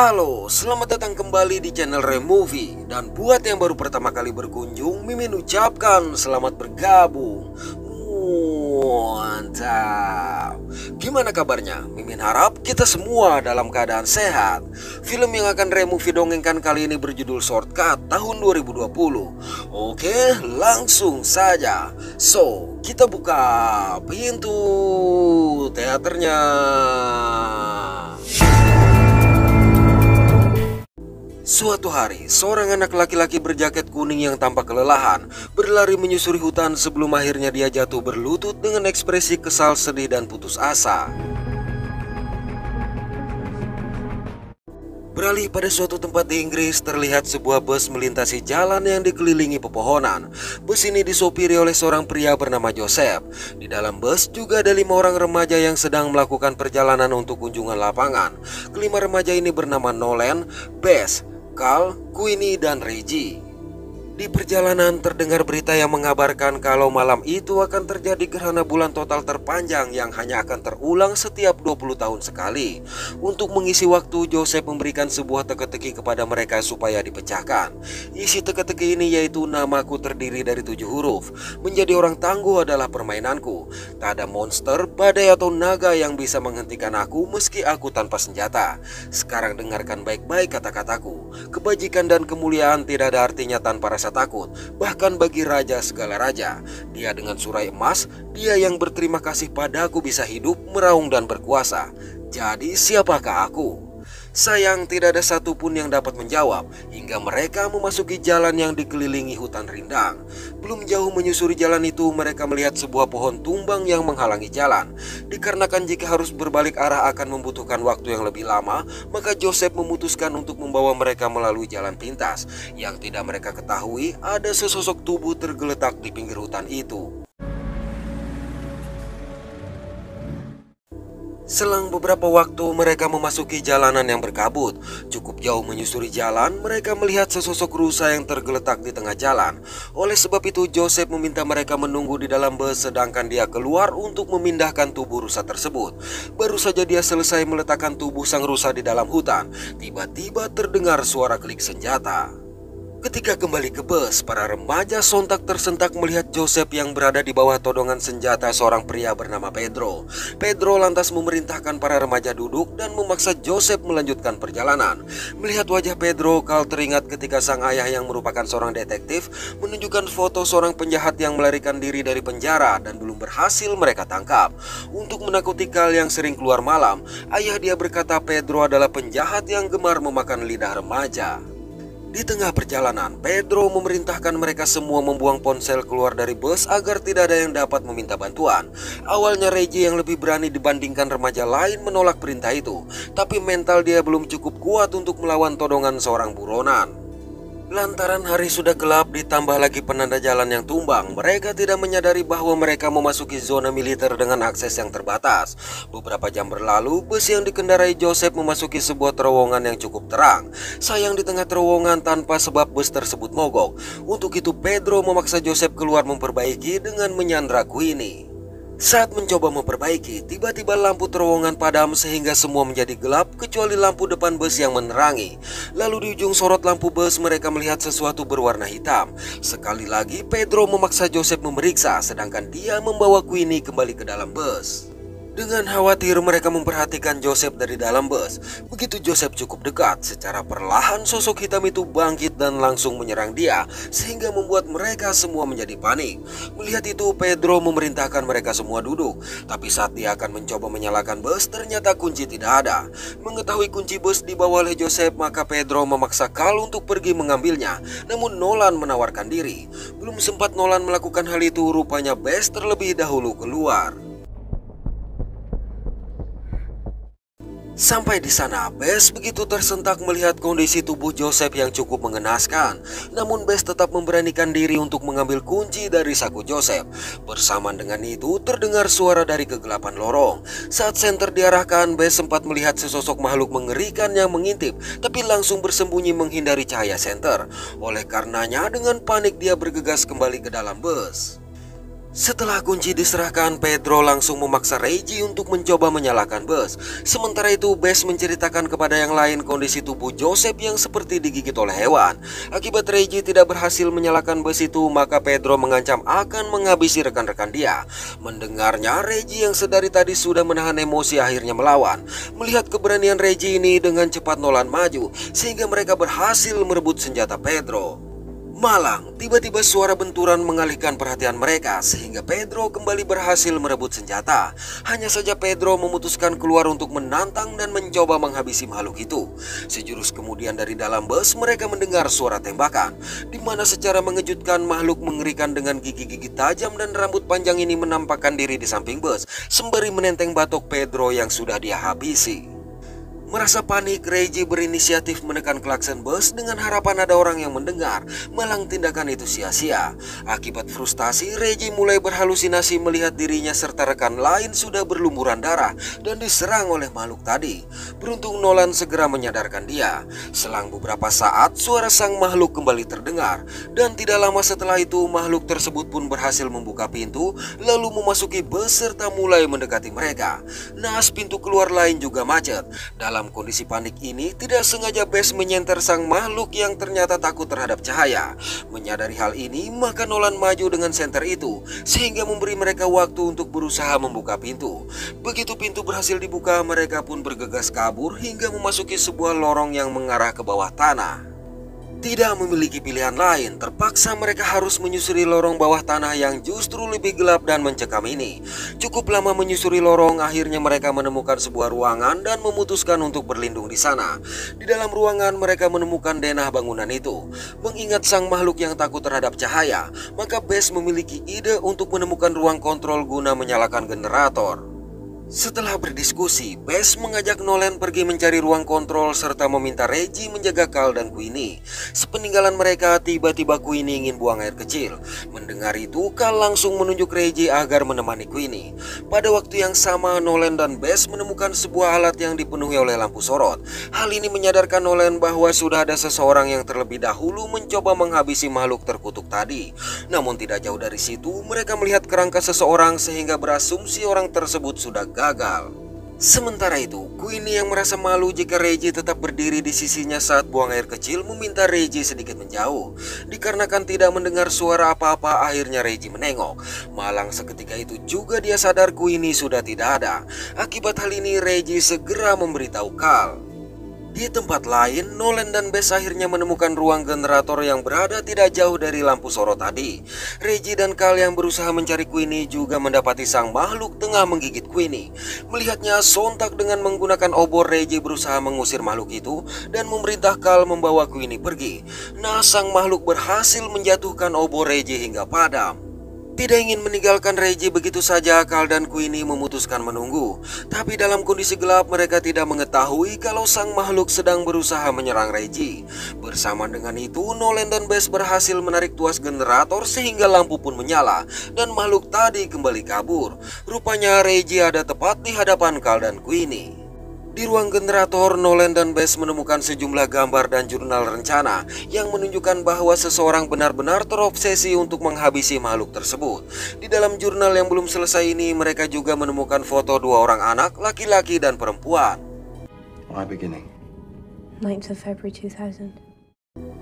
Halo, selamat datang kembali di channel Removie. Dan buat yang baru pertama kali berkunjung, Mimin ucapkan selamat bergabung. Mantap. Gimana kabarnya? Mimin harap kita semua dalam keadaan sehat. Film yang akan Removie dongengkan kali ini berjudul Shortcut tahun 2020. Oke, langsung saja. So, kita buka pintu teaternya. Suatu hari, seorang anak laki-laki berjaket kuning yang tampak kelelahan berlari menyusuri hutan sebelum akhirnya dia jatuh berlutut dengan ekspresi kesal, sedih, dan putus asa. Beralih pada suatu tempat di Inggris, terlihat sebuah bus melintasi jalan yang dikelilingi pepohonan. Bus ini disopiri oleh seorang pria bernama Joseph. Di dalam bus juga ada 5 orang remaja yang sedang melakukan perjalanan untuk kunjungan lapangan. Kelima remaja ini bernama Nolan, Bess, Carl, Queenie, dan Reggie. Di perjalanan terdengar berita yang mengabarkan kalau malam itu akan terjadi gerhana bulan total terpanjang yang hanya akan terulang setiap 20 tahun sekali. Untuk mengisi waktu, Joseph memberikan sebuah teka-teki kepada mereka supaya dipecahkan. Isi teka-teki ini yaitu namaku terdiri dari 7 huruf. Menjadi orang tangguh adalah permainanku. Tak ada monster, badai, atau naga yang bisa menghentikan aku meski aku tanpa senjata. Sekarang dengarkan baik-baik kata-kataku. Kebajikan dan kemuliaan tidak ada artinya tanpa rasa takut, bahkan bagi raja segala raja. Dia dengan surai emas, dia yang berterima kasih padaku bisa hidup, meraung, dan berkuasa. Jadi siapakah aku? Sayang, tidak ada satupun yang dapat menjawab hingga mereka memasuki jalan yang dikelilingi hutan rindang. Belum jauh menyusuri jalan itu, mereka melihat sebuah pohon tumbang yang menghalangi jalan. Dikarenakan jika harus berbalik arah akan membutuhkan waktu yang lebih lama, maka Joseph memutuskan untuk membawa mereka melalui jalan pintas. Yang tidak mereka ketahui, ada sesosok tubuh tergeletak di pinggir hutan itu. Selang beberapa waktu mereka memasuki jalanan yang berkabut. Cukup jauh menyusuri jalan, mereka melihat sesosok rusa yang tergeletak di tengah jalan. Oleh sebab itu, Joseph meminta mereka menunggu di dalam bus sedangkan dia keluar untuk memindahkan tubuh rusa tersebut. Baru saja dia selesai meletakkan tubuh sang rusa di dalam hutan, tiba-tiba terdengar suara klik senjata. Ketika kembali ke bus, para remaja sontak tersentak melihat Joseph yang berada di bawah todongan senjata seorang pria bernama Pedro. Pedro lantas memerintahkan para remaja duduk dan memaksa Joseph melanjutkan perjalanan. Melihat wajah Pedro, Carl teringat ketika sang ayah yang merupakan seorang detektif menunjukkan foto seorang penjahat yang melarikan diri dari penjara dan belum berhasil mereka tangkap. Untuk menakuti Carl yang sering keluar malam, ayah dia berkata Pedro adalah penjahat yang gemar memakan lidah remaja. Di tengah perjalanan, Pedro memerintahkan mereka semua membuang ponsel keluar dari bus agar tidak ada yang dapat meminta bantuan. Awalnya Reggie yang lebih berani dibandingkan remaja lain menolak perintah itu, tapi mental dia belum cukup kuat untuk melawan todongan seorang buronan. Lantaran hari sudah gelap ditambah lagi penanda jalan yang tumbang, mereka tidak menyadari bahwa mereka memasuki zona militer dengan akses yang terbatas. Beberapa jam berlalu, bus yang dikendarai Joseph memasuki sebuah terowongan yang cukup terang. Sayang, di tengah terowongan tanpa sebab bus tersebut mogok. Untuk itu Pedro memaksa Joseph keluar memperbaiki dengan menyandra Queenie. Saat mencoba memperbaiki, tiba-tiba lampu terowongan padam sehingga semua menjadi gelap kecuali lampu depan bus yang menerangi. Lalu di ujung sorot lampu bus mereka melihat sesuatu berwarna hitam. Sekali lagi Pedro memaksa Joseph memeriksa, sedangkan dia membawa Queenie kembali ke dalam bus. Dengan khawatir mereka memperhatikan Joseph dari dalam bus. Begitu Joseph cukup dekat, secara perlahan sosok hitam itu bangkit dan langsung menyerang dia, sehingga membuat mereka semua menjadi panik. Melihat itu, Pedro memerintahkan mereka semua duduk. Tapi saat dia akan mencoba menyalakan bus, ternyata kunci tidak ada. Mengetahui kunci bus dibawa oleh Joseph, maka Pedro memaksa Carl untuk pergi mengambilnya. Namun Nolan menawarkan diri. Belum sempat Nolan melakukan hal itu, rupanya Bess terlebih dahulu keluar. Sampai di sana, Bess begitu tersentak melihat kondisi tubuh Joseph yang cukup mengenaskan. Namun Bess tetap memberanikan diri untuk mengambil kunci dari saku Joseph. Bersamaan dengan itu, terdengar suara dari kegelapan lorong. Saat senter diarahkan, Bess sempat melihat sesosok makhluk mengerikan yang mengintip, tapi langsung bersembunyi menghindari cahaya senter. Oleh karenanya, dengan panik dia bergegas kembali ke dalam bus. Setelah kunci diserahkan, Pedro langsung memaksa Reggie untuk mencoba menyalakan bus. Sementara itu, Bess menceritakan kepada yang lain kondisi tubuh Joseph yang seperti digigit oleh hewan. Akibat Reggie tidak berhasil menyalakan bus itu, maka Pedro mengancam akan menghabisi rekan-rekan dia. Mendengarnya, Reggie yang sedari tadi sudah menahan emosi akhirnya melawan. Melihat keberanian Reggie ini, dengan cepat Nolan maju, sehingga mereka berhasil merebut senjata Pedro. Malang, tiba-tiba suara benturan mengalihkan perhatian mereka sehingga Pedro kembali berhasil merebut senjata. Hanya saja Pedro memutuskan keluar untuk menantang dan mencoba menghabisi makhluk itu. Sejurus kemudian dari dalam bus mereka mendengar suara tembakan, di mana secara mengejutkan makhluk mengerikan dengan gigi-gigi tajam dan rambut panjang ini menampakkan diri di samping bus sembari menenteng batok Pedro yang sudah dia habisi. Merasa panik, Reggie berinisiatif menekan klakson bus dengan harapan ada orang yang mendengar. Malang tindakan itu sia-sia. Akibat frustasi, Reggie mulai berhalusinasi melihat dirinya serta rekan lain sudah berlumuran darah dan diserang oleh makhluk tadi. Beruntung Nolan segera menyadarkan dia. Selang beberapa saat, suara sang makhluk kembali terdengar. Dan tidak lama setelah itu, makhluk tersebut pun berhasil membuka pintu, lalu memasuki bus serta mulai mendekati mereka. Naas pintu keluar lain juga macet. Dalam kondisi panik ini, tidak sengaja Bess menyenter sang makhluk yang ternyata takut terhadap cahaya. Menyadari hal ini, maka Nolan maju dengan senter itu, sehingga memberi mereka waktu untuk berusaha membuka pintu. Begitu pintu berhasil dibuka, mereka pun bergegas kabur hingga memasuki sebuah lorong yang mengarah ke bawah tanah. Tidak memiliki pilihan lain, terpaksa mereka harus menyusuri lorong bawah tanah yang justru lebih gelap dan mencekam ini. Cukup lama menyusuri lorong, akhirnya mereka menemukan sebuah ruangan dan memutuskan untuk berlindung di sana. Di dalam ruangan mereka menemukan denah bangunan itu. Mengingat sang makhluk yang takut terhadap cahaya, maka Bess memiliki ide untuk menemukan ruang kontrol guna menyalakan generator. Setelah berdiskusi, Bess mengajak Nolan pergi mencari ruang kontrol serta meminta Reggie menjaga Carl dan Queenie. Sepeninggalan mereka, tiba-tiba Queenie ingin buang air kecil. Mendengar itu, Carl langsung menunjuk Reggie agar menemani Queenie. Pada waktu yang sama, Nolan dan Bess menemukan sebuah alat yang dipenuhi oleh lampu sorot. Hal ini menyadarkan Nolan bahwa sudah ada seseorang yang terlebih dahulu mencoba menghabisi makhluk terkutuk tadi. Namun tidak jauh dari situ, mereka melihat kerangka seseorang sehingga berasumsi orang tersebut sudah gagal. Sementara itu, Queenie yang merasa malu jika Reggie tetap berdiri di sisinya saat buang air kecil meminta Reggie sedikit menjauh. Dikarenakan tidak mendengar suara apa-apa, akhirnya Reggie menengok. Malang seketika itu juga dia sadar Queenie sudah tidak ada. Akibat hal ini, Reggie segera memberitahu Carl. Di tempat lain, Nolan dan Bess akhirnya menemukan ruang generator yang berada tidak jauh dari lampu sorot tadi. Reggie dan Carl yang berusaha mencari Queenie juga mendapati sang makhluk tengah menggigit Queenie. Melihatnya, sontak dengan menggunakan obor, Reggie berusaha mengusir makhluk itu dan memerintah Carl membawa Queenie pergi. Nah, sang makhluk berhasil menjatuhkan obor Reggie hingga padam. Tidak ingin meninggalkan Reggie begitu saja, Carl dan Queenie memutuskan menunggu. Tapi dalam kondisi gelap, mereka tidak mengetahui kalau sang makhluk sedang berusaha menyerang Reggie. Bersamaan dengan itu, Nolan dan Bess berhasil menarik tuas generator sehingga lampu pun menyala dan makhluk tadi kembali kabur. Rupanya Reggie ada tepat di hadapan Carl dan Queenie. Di ruang generator, Nolan dan Bess menemukan sejumlah gambar dan jurnal rencana yang menunjukkan bahwa seseorang benar-benar terobsesi untuk menghabisi makhluk tersebut. Di dalam jurnal yang belum selesai ini, mereka juga menemukan foto dua orang anak, laki-laki dan perempuan. My beginning. 9th of February 2000.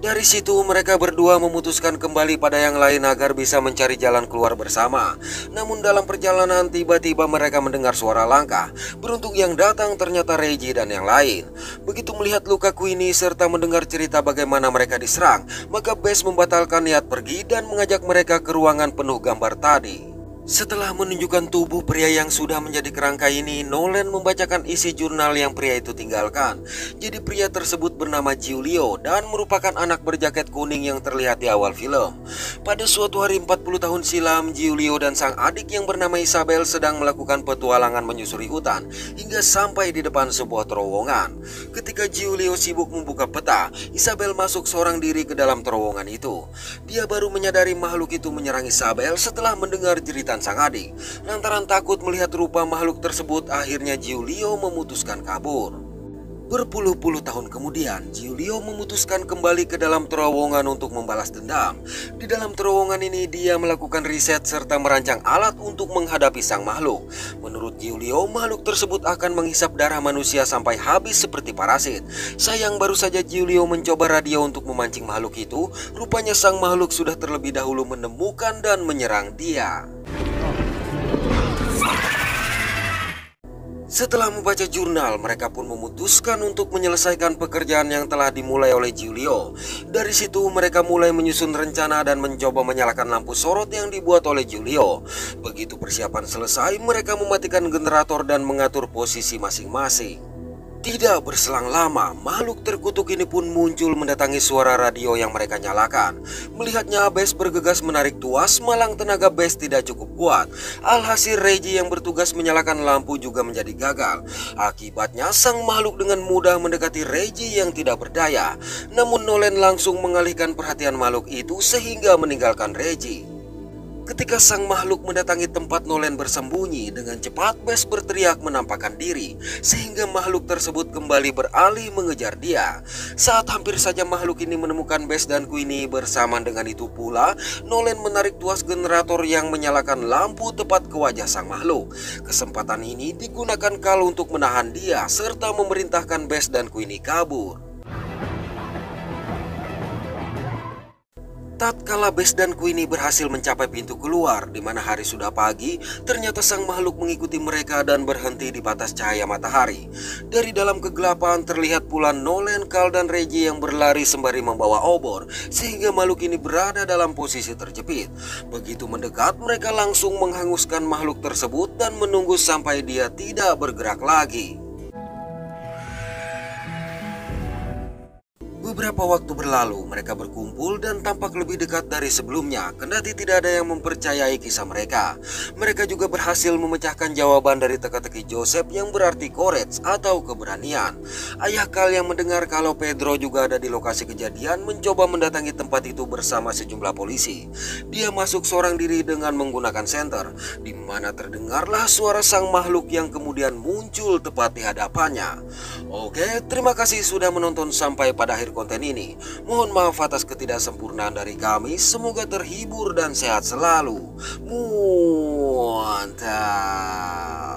Dari situ mereka berdua memutuskan kembali pada yang lain agar bisa mencari jalan keluar bersama. Namun dalam perjalanan tiba-tiba mereka mendengar suara langkah. Beruntung yang datang ternyata Reggie dan yang lain. Begitu melihat luka Queenie serta mendengar cerita bagaimana mereka diserang, maka Bess membatalkan niat pergi dan mengajak mereka ke ruangan penuh gambar tadi. Setelah menunjukkan tubuh pria yang sudah menjadi kerangka ini, Nolan membacakan isi jurnal yang pria itu tinggalkan. Jadi pria tersebut bernama Giulio dan merupakan anak berjaket kuning yang terlihat di awal film. Pada suatu hari 40 tahun silam, Giulio dan sang adik yang bernama Isabel sedang melakukan petualangan menyusuri hutan hingga sampai di depan sebuah terowongan. Ketika Giulio sibuk membuka peta, Isabel masuk seorang diri ke dalam terowongan itu. Dia baru menyadari makhluk itu menyerang Isabel setelah mendengar jeritan sang adik. Lantaran takut melihat rupa makhluk tersebut, akhirnya Giulio memutuskan kabur. Berpuluh-puluh tahun kemudian, Giulio memutuskan kembali ke dalam terowongan untuk membalas dendam. Di dalam terowongan ini, dia melakukan riset serta merancang alat untuk menghadapi sang makhluk. Menurut Giulio, makhluk tersebut akan menghisap darah manusia sampai habis seperti parasit. Sayang, baru saja Giulio mencoba radio untuk memancing makhluk itu, rupanya sang makhluk sudah terlebih dahulu menemukan dan menyerang dia. Setelah membaca jurnal, mereka pun memutuskan untuk menyelesaikan pekerjaan yang telah dimulai oleh Giulio. Dari situ mereka mulai menyusun rencana dan mencoba menyalakan lampu sorot yang dibuat oleh Giulio. Begitu persiapan selesai, mereka mematikan generator dan mengatur posisi masing-masing. Tidak berselang lama, makhluk terkutuk ini pun muncul mendatangi suara radio yang mereka nyalakan. Melihatnya, Bes bergegas menarik tuas, malang tenaga Bes tidak cukup kuat. Alhasil Reggie yang bertugas menyalakan lampu juga menjadi gagal. Akibatnya, sang makhluk dengan mudah mendekati Reggie yang tidak berdaya. Namun Nolan langsung mengalihkan perhatian makhluk itu sehingga meninggalkan Reggie. Ketika sang makhluk mendatangi tempat Nolan bersembunyi, dengan cepat Bes berteriak menampakkan diri, sehingga makhluk tersebut kembali beralih mengejar dia. Saat hampir saja makhluk ini menemukan Bes dan Queenie, bersamaan dengan itu pula Nolan menarik tuas generator yang menyalakan lampu tepat ke wajah sang makhluk. Kesempatan ini digunakan Carl untuk menahan dia serta memerintahkan Bes dan Queenie kabur. Tatkala Bes dan Queenie berhasil mencapai pintu keluar, di mana hari sudah pagi, ternyata sang makhluk mengikuti mereka dan berhenti di batas cahaya matahari. Dari dalam kegelapan terlihat pula Nolan, Carl, dan Reggie yang berlari sembari membawa obor, sehingga makhluk ini berada dalam posisi terjepit. Begitu mendekat, mereka langsung menghanguskan makhluk tersebut dan menunggu sampai dia tidak bergerak lagi. Beberapa waktu berlalu, mereka berkumpul dan tampak lebih dekat dari sebelumnya, kendati tidak ada yang mempercayai kisah mereka. Mereka juga berhasil memecahkan jawaban dari teka-teki Joseph yang berarti courage atau keberanian. Ayah Carl yang mendengar kalau Pedro juga ada di lokasi kejadian mencoba mendatangi tempat itu bersama sejumlah polisi. Dia masuk seorang diri dengan menggunakan senter, di mana terdengarlah suara sang makhluk yang kemudian muncul tepat di hadapannya. Oke, terima kasih sudah menonton sampai pada akhir konten ini. Mohon maaf atas ketidaksempurnaan dari kami. Semoga terhibur dan sehat selalu. Mantap.